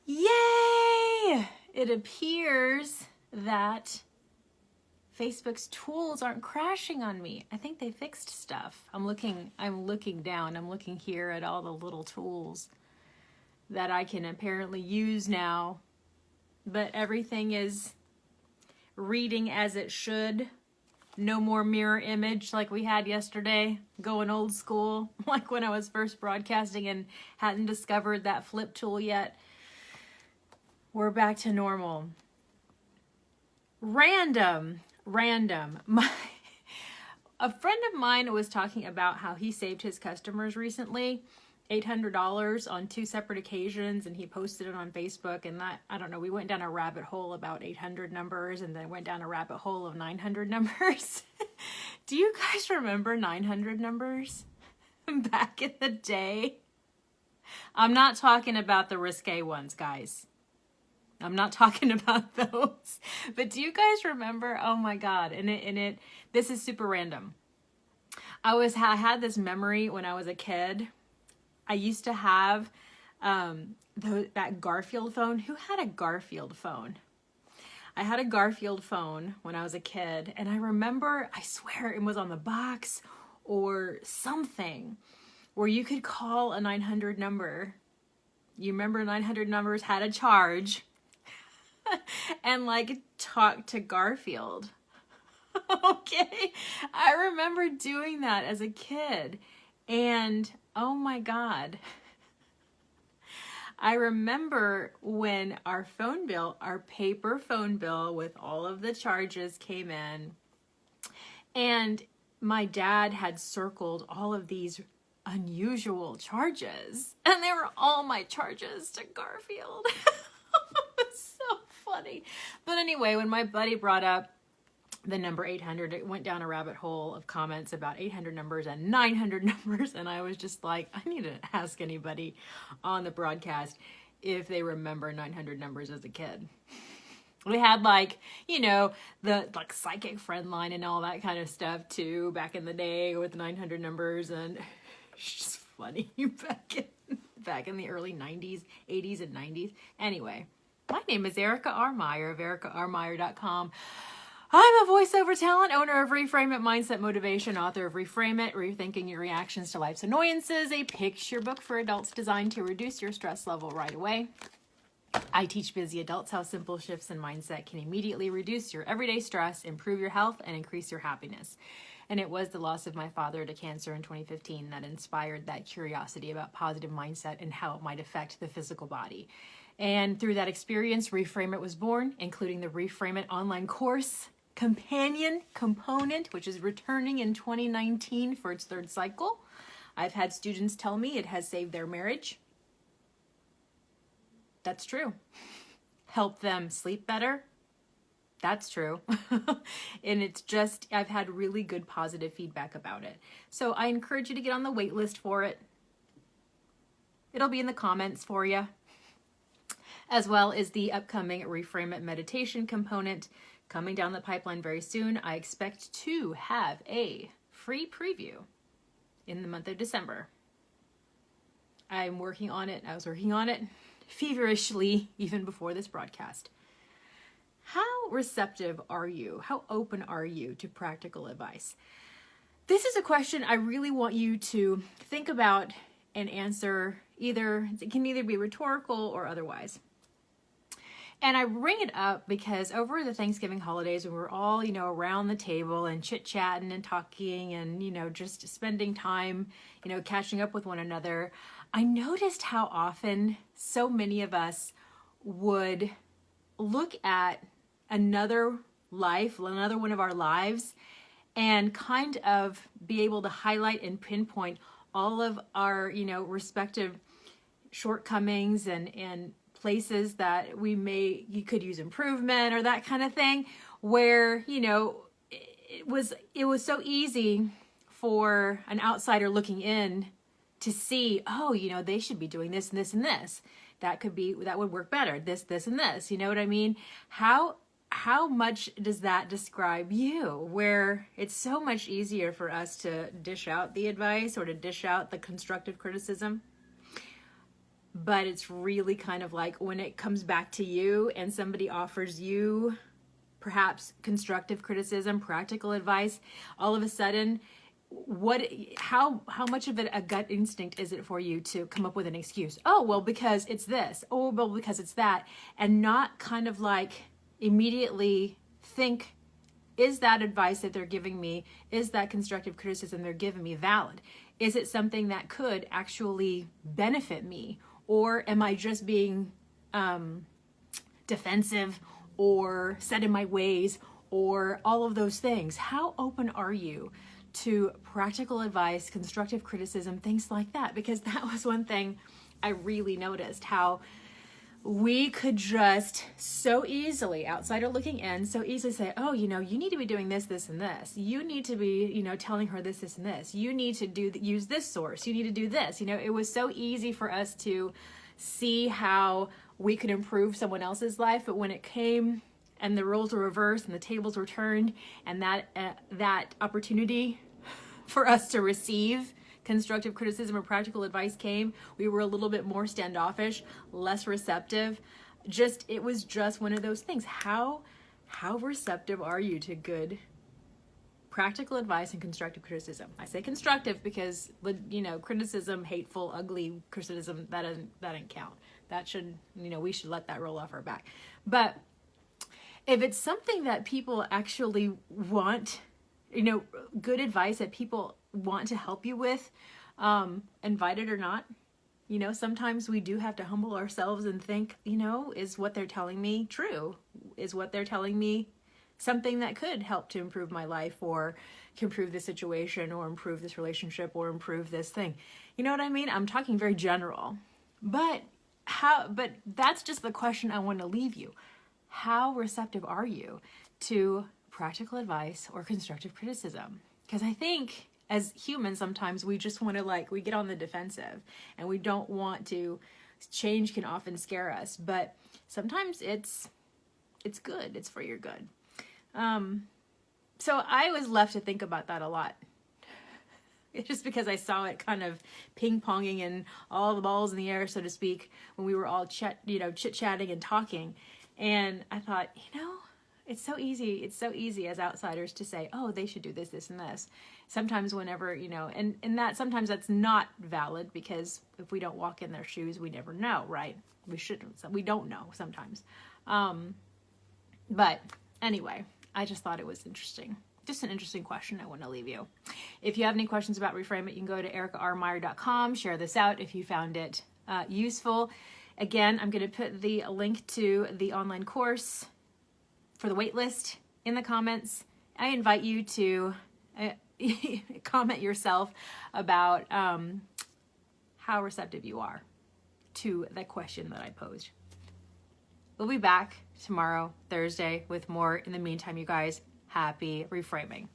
Yay! It appears that Facebook's tools aren't crashing on me. I think they fixed stuff. I'm looking down. I'm looking here at all the little tools that I can apparently use now. But everything is reading as it should. No more mirror image like we had yesterday. Going old school, like when I was first broadcasting and hadn't discovered that flip tool yet. We're back to normal. Random. A friend of mine was talking about how he saved his customers recently, $800 on 2 separate occasions, and he posted it on Facebook. And that, I don't know, we went down a rabbit hole about 800 numbers and then went down a rabbit hole of 900 numbers. Do you guys remember 900 numbers back in the day? I'm not talking about the risque ones, guys. I'm not talking about those. But do you guys remember? Oh my God. And this is super random. I had this memory when I was a kid. I used to have that Garfield phone. Who had a Garfield phone? I had a Garfield phone when I was a kid. And I remember, I swear it was on the box or something, where you could call a 900 number. You remember 900 numbers had a charge. And like talk to Garfield. Okay. I remember doing that as a kid. And oh my God. I remember when our phone bill, our paper phone bill with all of the charges came in. And my dad had circled all of these unusual charges. And they were all my charges to Garfield. It was so funny. But anyway, when my buddy brought up the number 800, it went down a rabbit hole of comments about 800 numbers and 900 numbers. And I was just like, I need to ask anybody on the broadcast if they remember 900 numbers as a kid. We had like, you know, the like psychic friend line and all that kind of stuff too back in the day with 900 numbers. And it's just funny back in the early 90s, 80s and 90s. Anyway, my name is Erica R. Meyer of ericarmeyer.com. I'm a voiceover talent, owner of Reframe It Mindset Motivation, author of Reframe It, Rethinking Your Reactions to Life's Annoyances, a picture book for adults designed to reduce your stress level right away. I teach busy adults how simple shifts in mindset can immediately reduce your everyday stress, improve your health, and increase your happiness. And it was the loss of my father to cancer in 2015 that inspired that curiosity about positive mindset and how it might affect the physical body. And through that experience, Reframe It was born, including the Reframe It online course companion component, which is returning in 2019 for its 3rd cycle. I've had students tell me it has saved their marriage. That's true. Help them sleep better. That's true. And it's just, I've had really good positive feedback about it. So I encourage you to get on the wait list for it. It'll be in the comments for you, as well as the upcoming Reframe It meditation component coming down the pipeline very soon. I expect to have a free preview in the month of December. I'm working on it. I was working on it feverishly even before this broadcast. How receptive are you? How open are you to practical advice? This is a question I really want you to think about and answer. It can either be rhetorical or otherwise. And I bring it up because over the Thanksgiving holidays, when we're all, around the table and chit-chatting and talking and, just spending time, catching up with one another, I noticed how often so many of us would look at another life, another one of our lives, and kind of be able to highlight and pinpoint all of our, respective shortcomings and places that you could use improvement or that kind of thing, where, it was so easy for an outsider looking in to see, oh, they should be doing this and this and this. That would work better. This, and this, you know what I mean? How much does that describe you, where it's so much easier for us to dish out the advice or to dish out the constructive criticism? but it's really kind of like when it comes back to you and somebody offers you perhaps constructive criticism, practical advice, all of a sudden, how much of it a gut instinct is it for you to come up with an excuse? Oh, well, because it's this. Oh, well, because it's that. And not kind of like immediately think, is that advice that they're giving me, is that constructive criticism they're giving me valid? Is it something that could actually benefit me? Or am I just being defensive or set in my ways or all of those things? How open are you to practical advice, constructive criticism, things like that? Because that was one thing I really noticed, how we could just so easily, outsider looking in, so easily say, oh, you need to be doing this, this, and this. You need to be, telling her this, this, and this. You need to use this source. You need to do this. It was so easy for us to see how we could improve someone else's life. But when it came and the roles were reversed and the tables were turned, and that opportunity for us to receive constructive criticism or practical advice came, we were a little bit more standoffish, less receptive. It was just one of those things. How receptive are you to good practical advice and constructive criticism? I say constructive because, criticism, hateful, ugly criticism, that doesn't count. That should, we should let that roll off our back. But if it's something that people actually want, good advice that people want to help you with, invite it or not, sometimes we do have to humble ourselves and think, is what they're telling me true? Is what they're telling me something that could help to improve my life, or improve the situation, or improve this relationship, or improve this thing? You know what I mean? I'm talking very general, but that's just the question I want to leave you. How receptive are you to practical advice or constructive criticism? Because I think as humans, sometimes we just want to we get on the defensive and we don't want to. Change can often scare us, but sometimes it's good. It's for your good. So I was left to think about that a lot. It's just because I saw it kind of ping-ponging and all the balls in the air, so to speak, when we were all chit-chatting and talking. And I thought, it's so easy. It's so easy as outsiders to say, oh, they should do this, this, and this. Sometimes whenever, and that sometimes that's not valid, because if we don't walk in their shoes, we never know, right? We shouldn't. We don't know sometimes. But anyway, I just thought it was interesting. Just an interesting question I want to leave you. If you have any questions about Reframe It, you can go to ericarmeyer.com, share this out if you found it useful. Again, I'm going to put the link to the online course for the waitlist in the comments. I invite you to comment yourself about how receptive you are to the question that I posed. We'll be back tomorrow, Thursday, with more. In the meantime, you guys, happy reframing.